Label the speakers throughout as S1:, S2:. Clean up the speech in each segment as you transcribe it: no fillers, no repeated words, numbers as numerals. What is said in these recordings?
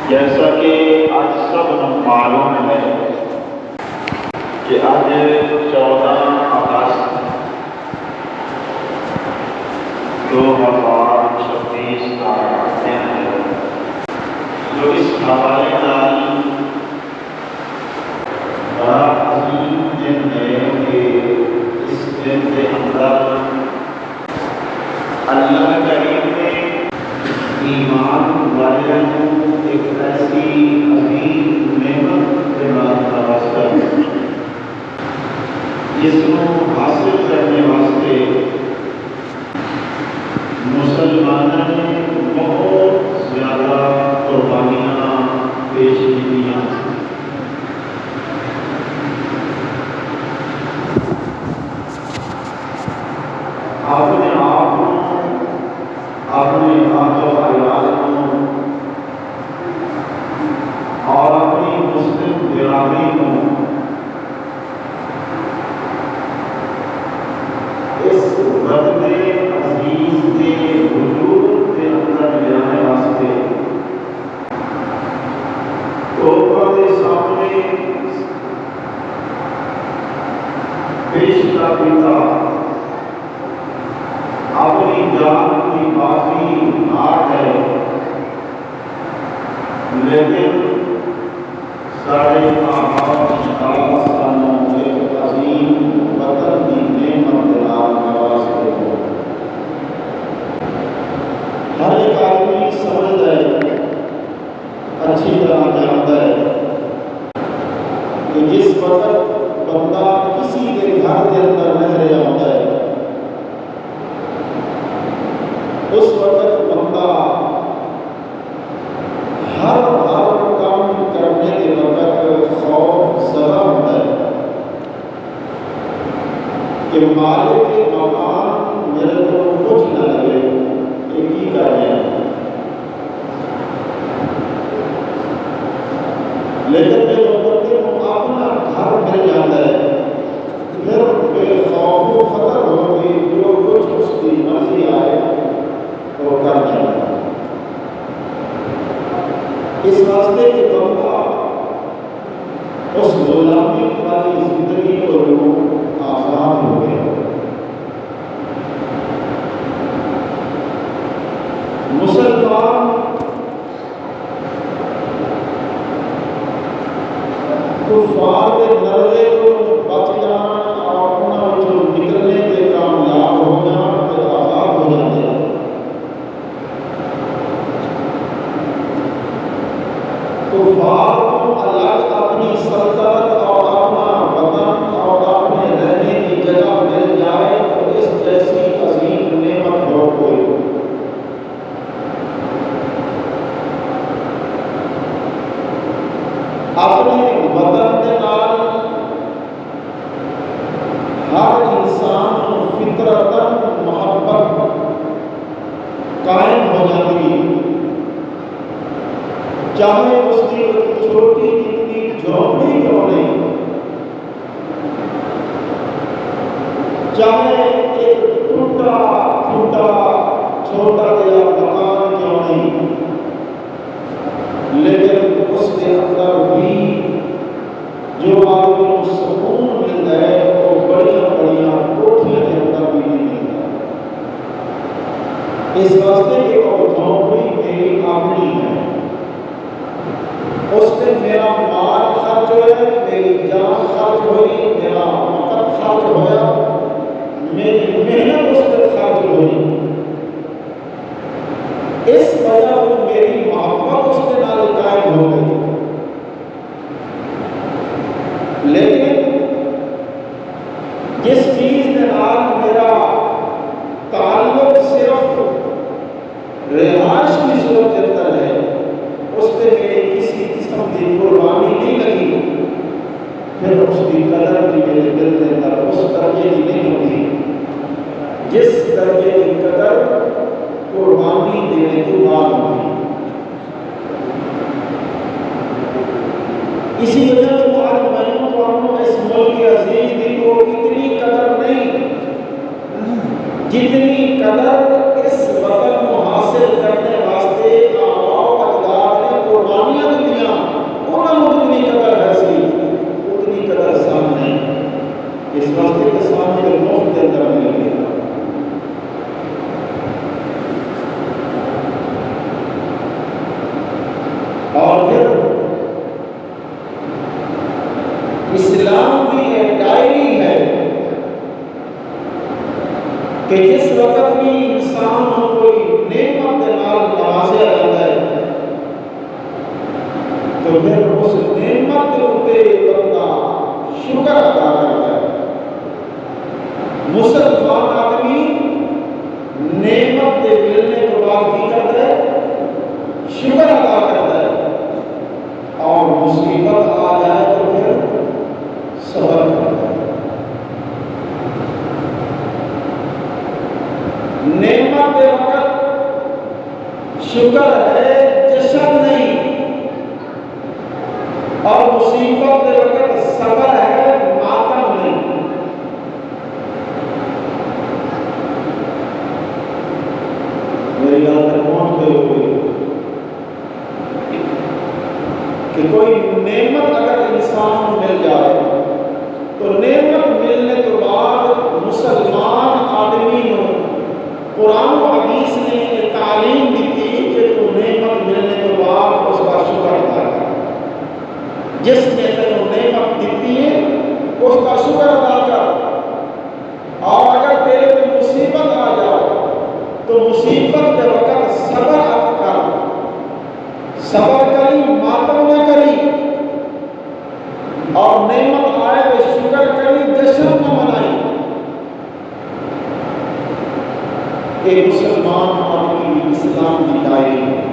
S1: جیسا کہ آج سب معلوم ہے کہ آج 14 اگست 2026 کا دن ہے، جو اس حوالے نال بڑا عظیم دن ہے کہ اس دن کے اندر اللہ کریم نے ایمان والوں کو ایک ایسی عظیم نعمت کے نال نوازا جس کو حاصل کرنے واسطے مسلمانوں نے بہت زیادہ قربانیاں پیش کیتیاں۔ اپنے آپ کو، اپنے عیال کو اور اپنی مسلم برادری کو اس وطن عزیز کے وجود کے اندر لانے واسطے لوگوں کے سامنے پیش کیتا، اپنی جان کی بازی ہار گئے، لیکن سارے آباد سانوں ایک عظیم وطن کی نعمت کے نال نواز دے۔ ہر ایک آدمی سمجھتا ہے، اچھی طرح جانتا ہے کہ جس وقت بندہ کسی کے گھر کے اندر رہ رہا ہوتا ہے، اس وقت بندہ ہر کام کرنے کے وقت خوف زدہ ہوتا ہے کہ مالک کے مکان میرے کو کچھ نہ لگے، یہ کی کر رہے ہیں۔ لیکن جب بندے کو اپنا گھر مل جاتا ہے، پھر بے خوف و خطر ہوگی، جو کچھ اس کی مرضی آئے وہ کر جاتا ہے۔ اس واسطے کہ بندہ اس غلامی والی زندگی کو آسان ہو گیا۔ مسلمان کفار کے نرے کو بچ جان اور اپنا جو نکلنے کے کامیاب ہو جان تو آزاد ہو جاتے ہیں۔ کفار کو الگ اپنی سلطنت اور اپنا وطن اور اپنے رہنے کی جگہ مل جائے تو اس جیسی عظیم نعمت ہو کوئی۔ اپنے وطن کے نال ہر انسان فطرتاً محبت قائم ہو جاتی ہے، چاہے اس کی چھوٹی کتنی جھونپڑی کیوں نہیں، چاہے ایک ٹوٹا پھوٹا چھوٹا دیا مکان کیوں نہیں، لیکن اس کے اندر بھی جو آدمی کو سکون مل جائے وہ بڑیاں بڑیاں کوٹھیاں کے اندر بھی نہیں ملتا۔ اس واسطے کہ وہ جھونپڑی میری اپنی ہے، اس میں میرا مال خرچ ہویا، میری جان خرچ ہوئی، میرا وقت خرچ ہویا، میری محنت اس پر خرچ ہوئی، اس وجہ سے میری محبت اس کے نال قائم ہو گئی۔ لیکن جس چیز کے نال میرا تعلق صرف رہائش کی صورت کے اندر ہے، اس پہ میری کسی قسم کی قربانی نہیں لگی، پھر اس کی قدر بھی میرے دل کے اندر اس درجے کی نہیں ہوتی جس درجے کی قدر قربانی دینے کے بعد ہوتی۔ اسی وجہ سے آج میں کو اس ملک عزیز کی کو اتنی قدر نہیں جتنی قدر اس وطن کو حاصل کرنے واسطے آباء و اجداد نے قربانیاں کہ جس وقت بھی انسان کوئی نعمت کے نال نوازیا جاتا ہے تو پھر اس نعمت کے اوپر بندہ شکر ادا کرتا ہے۔ مسلمان آدمی نعمت کے ملنے کے بعد کی کرتا ہے؟ شکر ادا کرتا ہے، اور مصیبت آ جائے تو پھر صبر کرتا ہے۔ نعمت کے وقت شکر ہے، جشن نہیں، اور مصیبت کے وقت صبر ہے، ماتم نہیں۔ میری گل تک پہنچتے ہوئے کہ کوئی نعمت اگر انسان کو مل جائے تو نعمت ملنے کے بعد مسلمان آدمی کو قرآن و حدیث نے یہ تعلیم دی تھی کہ تو نعمت ملنے کے بعد اس کا شکر ادا کر۔ جس نے تجھے نعمت دیتی ہے اس کا شکر ادا کر، اور اگر تیرے کو مصیبت آ جائے تو مصیبت کے وقت صبر کر، صبر کری، ماتم نہ کری، اور نعمت آئے تو شکر کری، جشن نہ منائی۔ ایک مسلمان آدمی اسلام کی تعلیم ہے،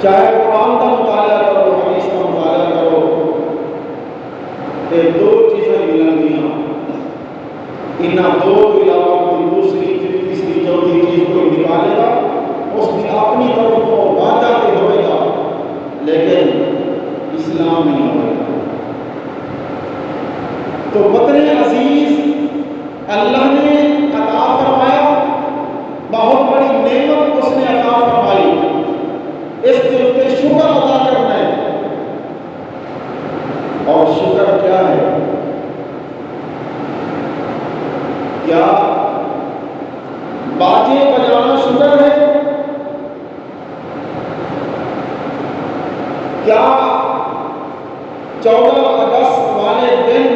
S1: چاہے قرآن کا مطالعہ کرو، حدیث کا مطالعہ کرو، یہ دو چیزیں ملنگیاں، انہاں دو کے علاوہ کوئی دوسری تیسری چوتھی چیز کوئی نکالے گا اس کی اپنی طرف کو وعدہ کے ہوئے گا لیکن اسلام نہیں ہوئے گا۔ تو وطن عزیز اللہ نے عطا فرمایا، بہت بڑی نعمت اس نے عطا فرمائی، اس کے اوپر شکر ادا کرنا ہے۔ اور شکر کیا ہے؟ کیا باجے بجانا شکر ہے؟ کیا 14 اگست والے دن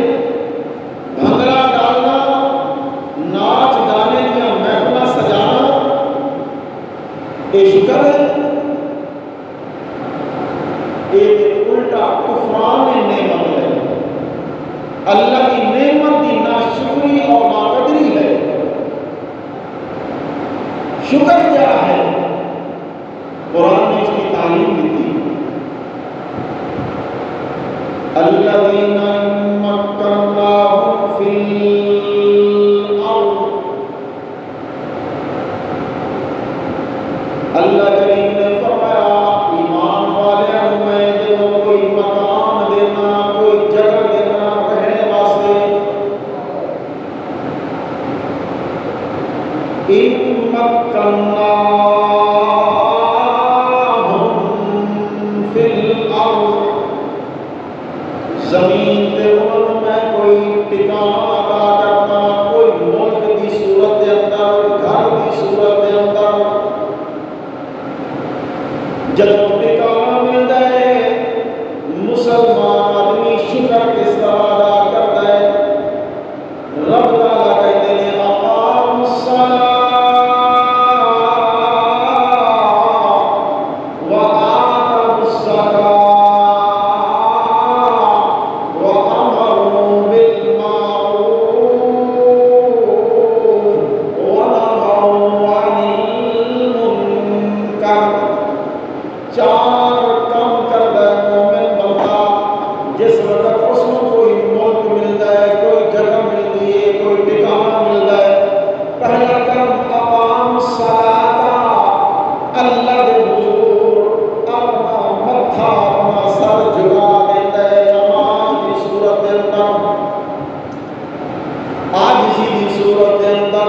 S1: بھنگڑا ڈالنا، ناچ گانے کی محفل سجانا یہ شکر ہے؟ ایک الٹا کفران نعمت ہے، اللہ کی نعمت کی ناشکری اور ناقدری ہے۔ شکر کیا ہے؟ قرآن نے اس کی تعلیم دی تھی، الذین مکناہم فی الارض، اللہ کریم نے فرمایا ایمان والوں میں جو کوئی مکان دینا، کوئی جگہ دینا رہنے واسطے، ان مکناہم فی الارض، زمین دے انہوں میں کوئی ٹھکانہ عطا کرنا، کوئی ملک دی صورت دے اندر، گھر دی صورت دے اندر، جب ٹھکانہ مل جائے مسلمان آدمی شکر کس طرح ادا کرتا ہے؟ رب تعالیٰ کہتے ہیں اقام الصلاۃ وآتوا الزکاۃ وأمروا بالمعروف ونهوا عن المنکر۔ چار کام کرتا ہے مومن بندہ جس وقت اس کو کوئی ملک ملتا ہے، کوئی جگہ ملتی ہے، کوئی ٹھکانہ ملتا ہے، پہلا کام اقام الصلاۃ، اللہ کے حضور اپنا متھا اپنا سر جھکا دیتا ہے نماز کی صورت کے اندر، عاجزی کی صورت کے اندر۔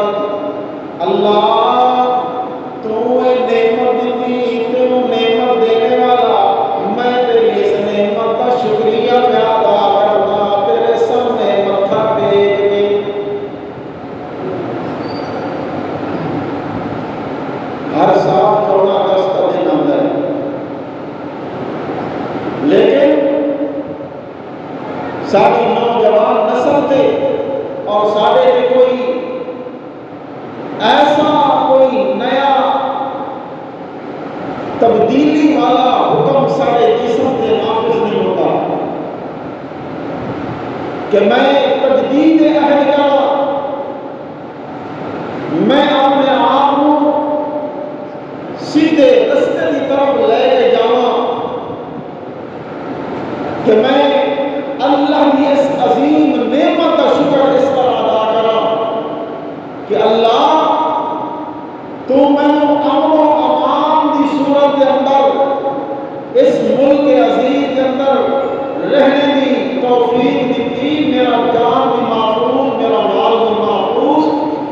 S1: اللہ تو نعمت دی، تو نعمت دینے والا، میں تیری اس نعمت کا شکریہ ادا کرنا، تیرے سامنے متھا ٹیک کے۔ ہر سال 14 اگست کا دن آتا ہے، لیکن ساری نوجوان نسل تھے اور سارے کوئی زندگی والا حکم سارے جسم سے نافذ نہیں ہوتا کہ میں تجدید عہد کرا، میں اپنے آپ کو سیدھے رستے کی طرف لے کے جاواں کہ میں اللہ کی اس عظیم نعمت کا شکر اس طرح ادا کرا کہ اللہ تو میں امن و امان کی صورت کے اندر اس ملک عزیز کے اندر رہنے کی توفیق دیتی، میرا جان بھی محفوظ، میرا مال بھی محفوظ،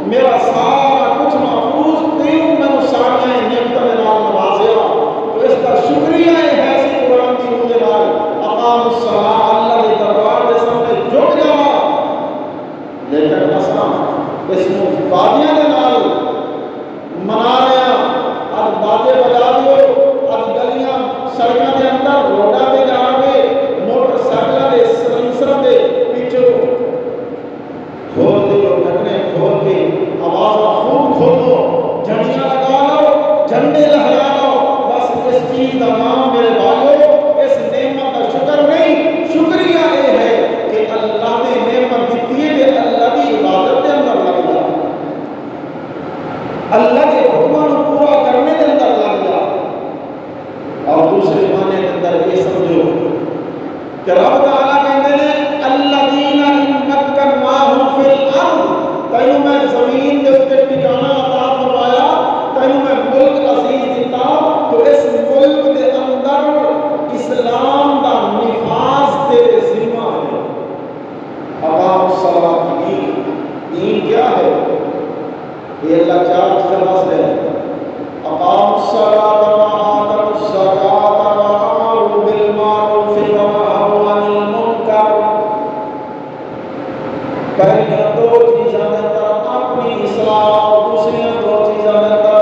S1: میرا سارا کچھ محفوظ، تیوں میں سارے نعمتیں نال نوازیا، تو اس کا شکریہ ہے ایسی قرآن کی مجھے نال اقام الصلاۃ اللہ کے دربار کے سامنے جھک جا، لیکن اساں اس کو بادیاں دے نال منا رہے ہیں، اب باجے بجا دیو، اب گلیاں سڑکاں دے اندر روڈاں تے جا کے موٹر سائیکلاں دے سلنسراں دے پیچھے کھول دیو، ڈھکنے کھول کے آواز خوب کھولو، جھنڈیاں لگا لو، جھنڈے لہرا لو، بس اس چیز کا نام میرے بھائیو اس نعمت کا شکر نہیں، شکریہ یہ ہے کہ اللہ نے نعمت دیتی ہے کہ اللہ کی عبادت کے اندر لگ جا، اللہ کے حکموں کو پورا کرنے کے اندر لگ جا، اور دوسرے معنی کے اندر یہ سمجھو کہ رب تعالیٰ کہتے ہیں الذین ان مکناہم فی الارض، تینوں میں زمین کے اوپر ٹھکانہ عطا فرمایا، تینوں میں ملک عزیز دیتا، تو اس ملک کے اندر اسلام کا نفاذ تیرے ذمہ ہے۔ اقام الصلاۃ دین کیا ہے؟ یہ اللہ چار چیزوں سے ہے، اقام الصلاۃ وآتوا الزکاۃ وامروا بالمعروف ونہوا عن المنکر، پہلی دو چیزاں کے اندر اپنی اصلاح اور دوسری دو چیزاں کے اندر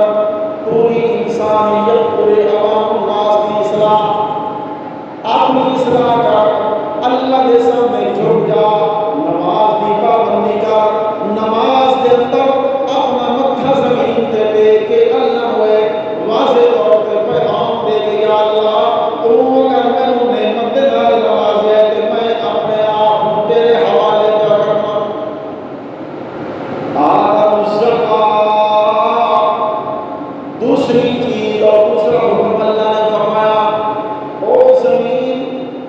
S1: پوری انسانیت، پورے عوام الناس کی اصلاح، اپنی اصلاح کر، اللہ کے سامنے جھک جا، نماز کی پابندی کر، نماز کے اندر اپنا متھا زمین تے ٹیک کے اللہ ہوئے واضح طور پہ پیغام دے کے یا اللہ تو اگر میں نعمت دے نال نوازیا ہے کہ میں اپنے آپ کو تیرے حوالے کیا کرنا، آدم الزکاۃ، دوسری چیز اور دوسرا حکم اللہ نے فرمایا او زمین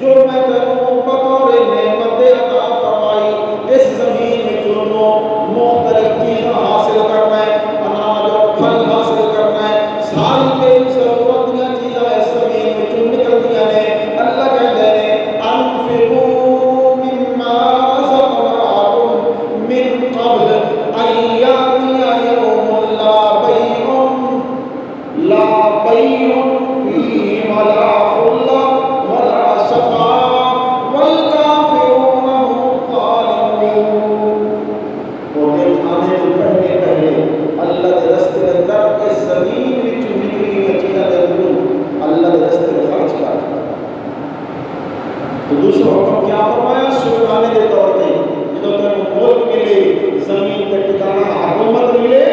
S1: جو میں تینوں بطور نعمت عطا فرمائی، اس زمین میں جو مختلف چیزیں حاصل کرنا ہے، اناج اور پھل حاصل کرنا ہے، ساری کے ضرورت کی چیزیں اس زمین میں جو نکلتی ہیں، اللہ کہتے ہیں انفقوا مما رزقناکم من قبل ان یأتی یوم لا بیع فیہ ولا خلہ ولا شفاعۃ والکافرون هم الظالمون۔ آنے تو پہلے اللہ کے رستے کے اندر اس زمین میں نکلی ہوئی چیزیں ضرور اللہ کے رستے میں خرچ کر، تو دوسرا حکم کیا فرمایا؟ شکرانے کے طور پہ جب تک ملک ملے، زمین کا ٹھکانہ حکومت ملے،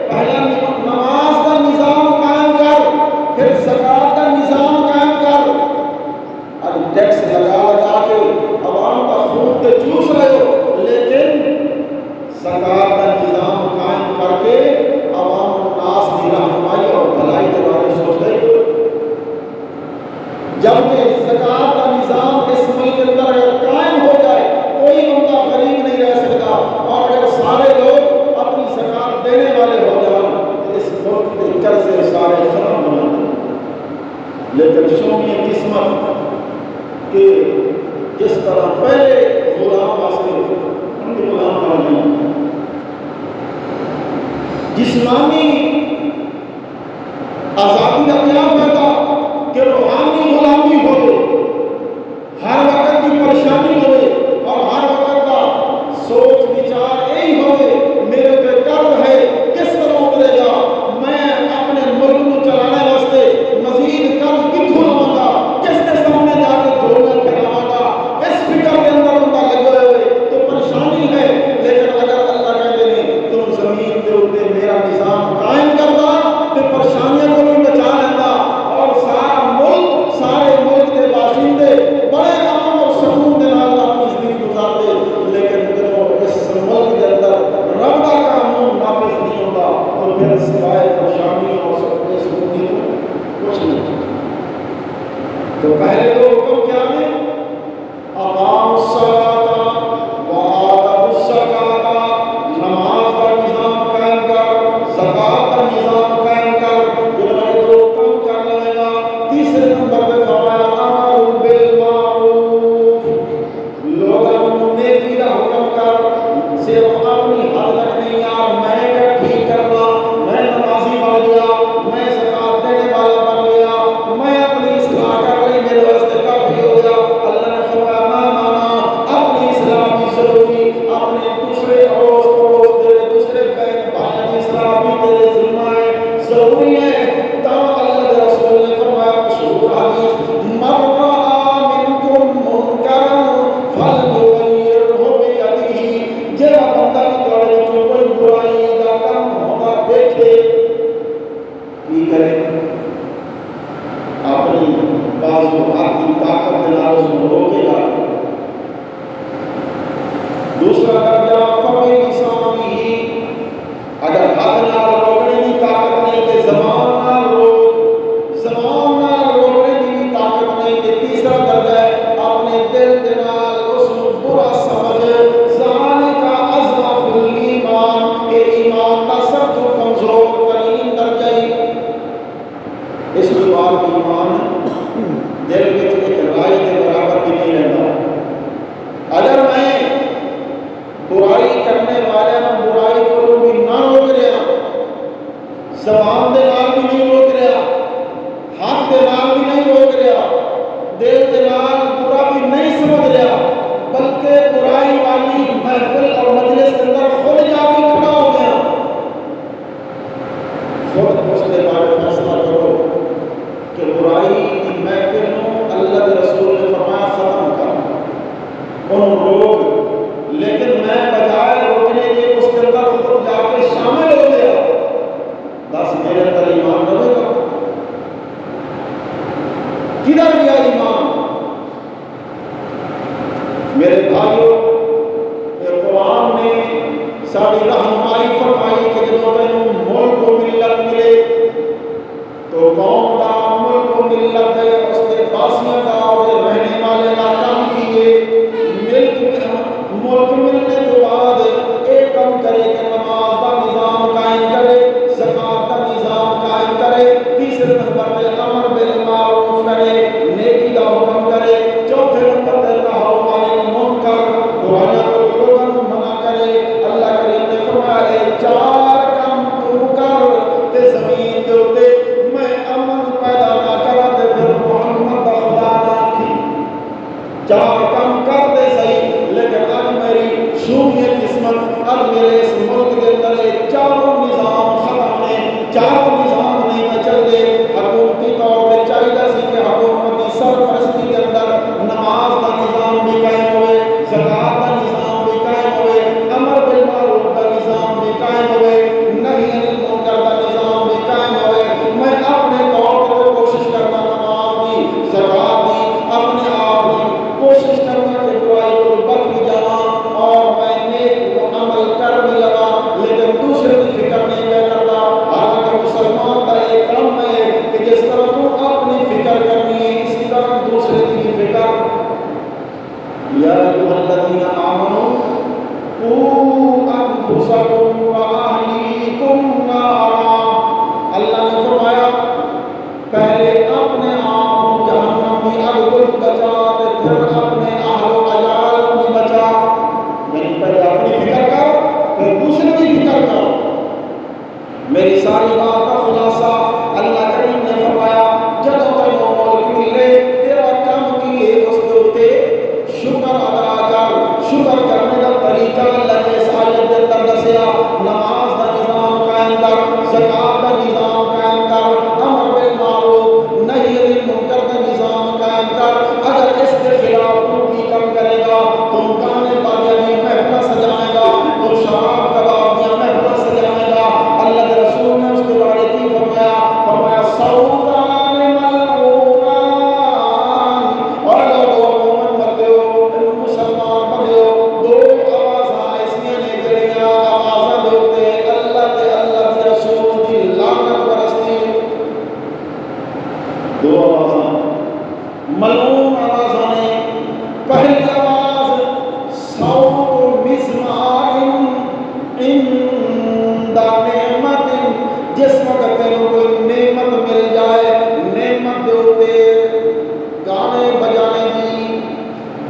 S1: پہلا نماز کا نظام قائم کر، پھر زکوٰۃ کا نظام قائم کر، اب ٹیکس لگا کے عوام کا خون تو چوس رہے ہو، لیکن زکوٰۃ کا نظام قائم کر کے عوام الناس کی رہنمائی اور بھلائی کے بارے میں سوچ رہے ہو، جبکہ زکوٰۃ کا نظام اس ملک کے اندر اگر قائم ہو جائے کوئی بندہ غریب نہیں رہ سکتا، اور اگر سارے لوگ اپنی زکوٰۃ دینے والے ہو جائیں تو اس ملک کے قرضے سارے ختم ہو جاتے ہیں، لیکن شومی قسمت کہ جس طرح پہلے غلام حاصل ان کے غلام بن گئے، جسمانی آزادی کا کیا فائدہ کہ روحانی غلامی ہوئے، ہر وقت کی پریشانی ہوئے، اور ہر وقت کا سوچ وچار یہی ہوئے میرے پہ قرض ہے کس طرح اترے گا، میں اپنے ملک کو چلانے واسطے مزید قرض کتوں لوں گا، کس کے سامنے جا کے جھولیاں پھیلاواں گا، اس فکر کے اندر ان کا لگے ہوئے تو پریشانی ہے، لیکن اگر اللہ کہتے ہیں تم زمین کے اوپر میرا نظام قائم کرتا تو پریشانیوں کو بھی بچا لیتا اور سارا ملک تو پہلے دو حکم کیا ہیں؟ اقام الصلاۃ و آتوا الزکاۃ، نماز کا نظام قائم کر، زکات کا نظام قائم کر۔ جب یہ دو کام کر لے گا، تیسرے نمبر پہ فرمایا امر بالمعروف، لوگوں کو نیکی کا حکم کر، صرف اپنی حد تک نہیں یار میں کیا ٹھیک کرنا، میں نمازی بن گیا، میں زکات دینے والا بن گیا، میں اپنی اصلاح کر لی، میرے واسطے کافی ہو گیا۔ اللہ نے فرمایا نہ، اپنی اصلاح بھی ضروری، اپنے دوسرے اڑوس پڑوس تیرے دوسرے بہن بھائی کی اصلاح بھی تیرے ذمہ ہے، ضروری ہے۔ تو اللہ کے رسول نے فرمایا مشہور حدیث، من رأى منکم منکرا فلیغیرہ بیدہ، جڑا بندہ تواڈے وچوں کوئی برائی دا کام ہوندا دیکھے، کی کرے؟ اپنی بازو ہاتھ کی طاقت کے نال اس کو روکے گا۔ دوسرا درجہ فقہ لسانی، اگر ہاتھ نال روکنے کی طاقت نہیں کہ زبان نال روک، زبان نال روکنے کی بھی طاقت نہیں کہ تیسرا درجہ ہے اپنے دل کے نال اس کو برا سمجھ، ذالک اضعف الایمان، یہ ایمان کا سب سے کمزور ترین درجہ ہے۔ اس کے بعد ایمان دل میں ایک رائے کے برابر بھی نہیں رہتا۔ اگر میں برائی کرنے والے نہ برائی کو بھی نہ روک رہا، زبان دے نال بھی نہیں روک رہا، ہاتھ دے نال بھی نہیں روک رہا، دل دے نال برا بھی نہیں سمجھ رہا، بلکہ برائی والی محفل اور مجلس کے اندر خود جا کے کھڑا ہو گیا، خود اس کے بارے میں فیصلہ کرو کہ برائی کی محفل کو اللہ کے رسول نے فرمایا ختم کر، ان روک، لیکن میں بجائے روکنے کے اس کے اندر خود جا کے شامل ہو گیا، بس میرے اندر ایمان رہے گا؟ کدھر گیا ایمان؟ میرے بھائیوں، قرآن نے ساری رہنمائی فرمائی کہ جب تینوں ملک و ملت ملے تو قوم کا ملک و ملت ہے، اس کے باسیوں کا اور رہنے والے کا کام کیے، ملک ملنے کے بعد ایک کام کرے کہ نماز کا نظام قائم کرے، زکات کا نظام قائم کرے، تیسرے نمبر پہ امر بالمعروف کرے، نیکی کا حکم کرے، چوتھے نمبر پہ نہی عن المنکر، برائیاں کو لوگوں کو منع کرے۔ اللہ کریم نے فرمایا چار کام تو کر تے زمین دے اوتے میں امن پیدا نہ کرا تے پھر محمد دا خدا نہ تھی، چار کام کر دے صحیح، لیکن اب میری شومیت قسمت، اب میرے اس ملک کے اندر یہ چاروں نظام ختم نے، چاروں نظام نہیں میں چل دے۔ حکومتی طور پہ چاہیے سی کہ حکومتی سرپرستی کے اندر نماز کا نظام بھی قائم ہوئے، زکات کا نظام بھی قائم ہوئے، امر بالمعروف کا نظام بھی قائم ہوئے، نہی عن المنکر کا نظام بھی قائم ہوئے۔ میں اپنے طور پر کوشش کرنا نماز دی، زکات دی، اپنے آپ کی کوشش کرنا کہ برائی کو بچ بھی جانا اور میں نیک عمل کر بھی لگا، لیکن دوسرے کی فکر نہیں کیا کرتا۔ حالانکہ مسلمان کا ایک کام ہے کہ جس طرح تو اپنی فکر کرنی ہے اسی طرح دوسرے کی فکر۔ یا ایھا الذین آمنوا قوا انفسکم واہلیکم نارا، اللہ نے فرمایا پہلے اپنے آپ کو جہنم کی آگ کو بچا تے پھر اپنے اہل و عیال کو بچا، یعنی پہلے اپنی فکر کر پھر دوسرے کی فکر کر۔ میری ساری بات کا خلاصہ اللہ کریم نے فرمایا جب تینوں ملک ملے تیرا کام کیے اس کے اوتے شکر ادا کر،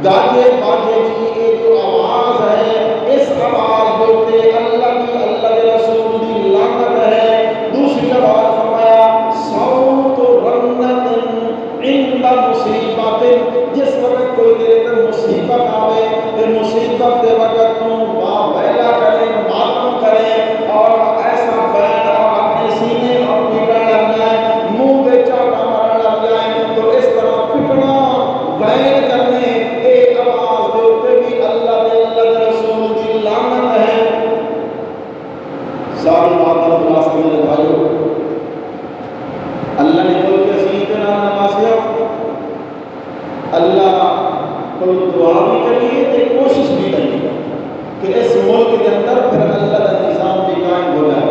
S1: گاجے باجے کی یہ جو آواز ہے، اس آواز کے اللہ کی اللہ کے رسول کی لعنت ہے۔ دوسری آواز فرمایا صوت رنت عند مصیبت، جس وقت کوئی تیرے تے مصیبت آوے تے مصیبت دے وقت تو واہ ویلا کرے، ماتم کرے اور ایسا بیان اور اپنے سینے اور پیٹا لگ جائے، منہ پہ چاٹا مارا لگ جائے، تو اس طرح پٹنا بیان کرنے ایک آواز دے اوپر بھی اللہ کے رسول کی لعنت ہے۔ ساری بات خلاصہ میرے بھائیو، اللہ نے کوئی کسی کے نام نمازیہ اللہ کو دعا بھی کریے تے کوشش بھی کریے کہ اس ملک کے اندر پھر اللہ کا نظام بھی قائم ہو جائے،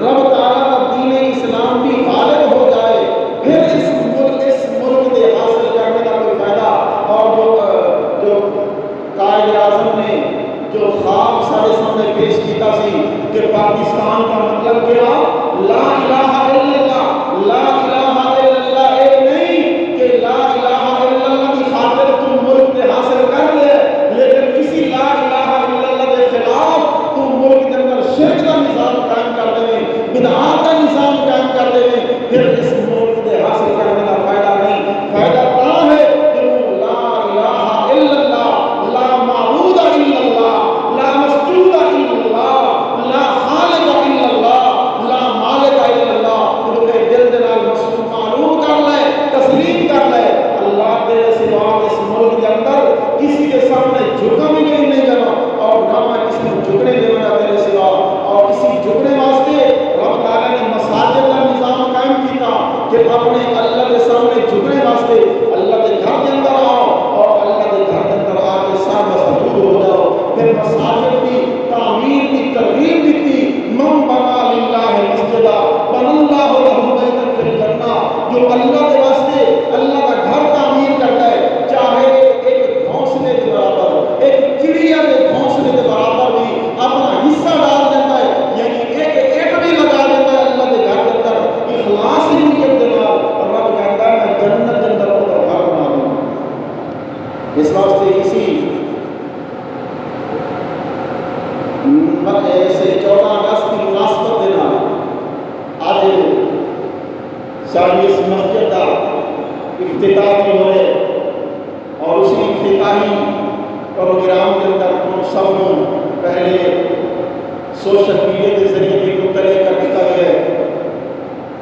S1: رب تعالیٰ کا دین اسلام بھی غالب ہو جائے، پھر اس ملک کے حاصل کرنے کا کوئی فائدہ۔ اور جو قائد اعظم نے جو خواب سارے سامنے پیش کیا سی کہ پاکستان کا مطلب کیا، لا الہ الا اللہ، لا الہ الا اللہ ایک نہیں کہ لا الہ الا اللہ کی خاطر تم ملک کے حاصل کر لے، لیکن کسی لا الہ الا اللہ کے خلاف تم ملک کے اندر شرک کا نظام قائم کر دے، بدعات کا نظام قائم کر دے، پھر اس ملک کے حاصل کرنے کا فائدہ نہیں۔ فائدہ کہاں ہے کہ تم لا الہ الا اللہ، لا معبود الا اللہ، لا مسجود الا اللہ، لا خالق الا اللہ، لا مالک الا اللہ، تو دل دے نال معلوم کر لے، تسلیم کر لے، اللہ کے سوا اس ملک کے اندر کسی کے سامنے جھکا بھی نہیں جانا، اور نہ میں کسی کو جھکنے دینا گا تیرے سوا۔ اور اسی جھکنے واسطے رب تعالیٰ نے مساجد کا نظام قائم کیا کہ اپنے اللہ کے سامنے جھکنے واسطے اللہ کے گھر کے اندر آؤ اور اللہ کے گھر کے اندر آ کے سارا سجود ہو جاؤ۔ پھر مساجد کی تعمیر کی ترغیب دیتی، من بنا للہ مسجدہ بنا اللہ لہ بیتا فی الجنہ، جو اللہ کے واسطے اللہ کا گھر تعمیر کرتا ہے، چاہے ایک گھونسلے کے برابر، ایک چڑیا کے گھونسلے کے برابر بھی اپنا حصہ ڈال دیتا ہے، یعنی ایک بھی لگا دیتا ہے اللہ کے گھر کے اندر، اخلاص ہی نہیں کرتے نا، اور رب کہتا ہے میں جنت کے اندر کا گھر بنا دوں۔ اس واسطے کسی سے 14 اگست کی مناسبت دینا آج ساری اس مسجد کا افتتاح بھی ہو رہے، اور اسی افتتاحی پروگرام کے اندر ہم سب کو پہلے سوشل میڈیا کے ذریعے بھی مطلع کر دیا گیا ہے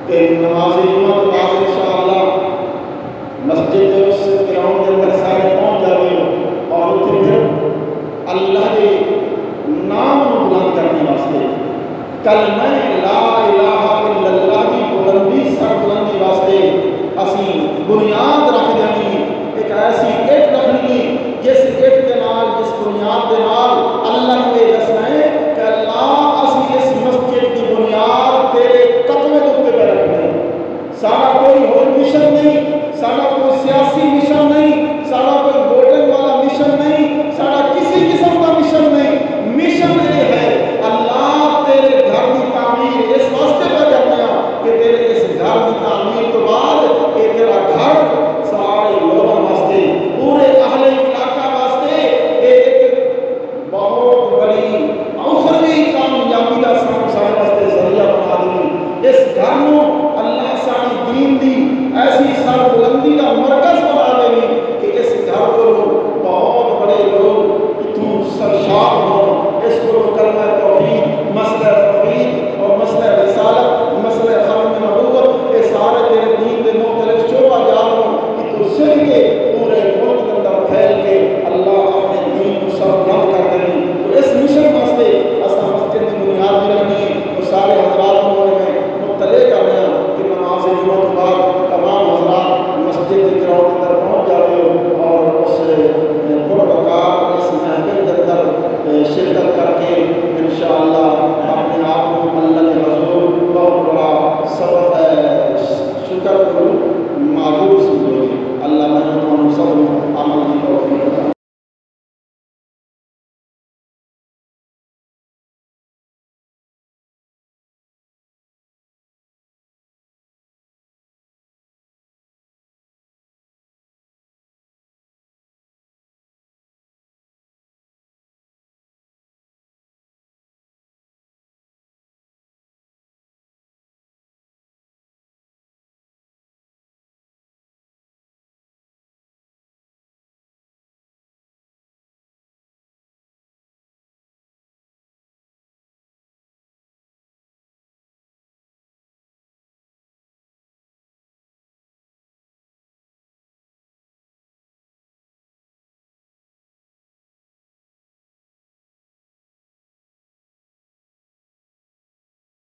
S1: کہ نماز جمعہ کے بعد انشاءاللہ مسجد اس گراؤنڈ کے اندر سارے پہنچ جائے، اور اتنے پھر اللہ کے نام کو بلند کرنے واسطے کلمہ لا الہ الا اللہ کی بلندی سر بلندی واسطے اسی بنیاد رکھ دینی، ایک ایسی اٹ رکھنی جس اٹ کے نال، جس بنیاد کے نال اللہ کو یہ دسنا ہے کہ اللہ اسی اس مسجد کی بنیاد تیرے تقوی کے اوپر رکھتے ہیں، سارا کوئی اور مشن نہیں، سارا کوئی سیاسی مشن نہیں،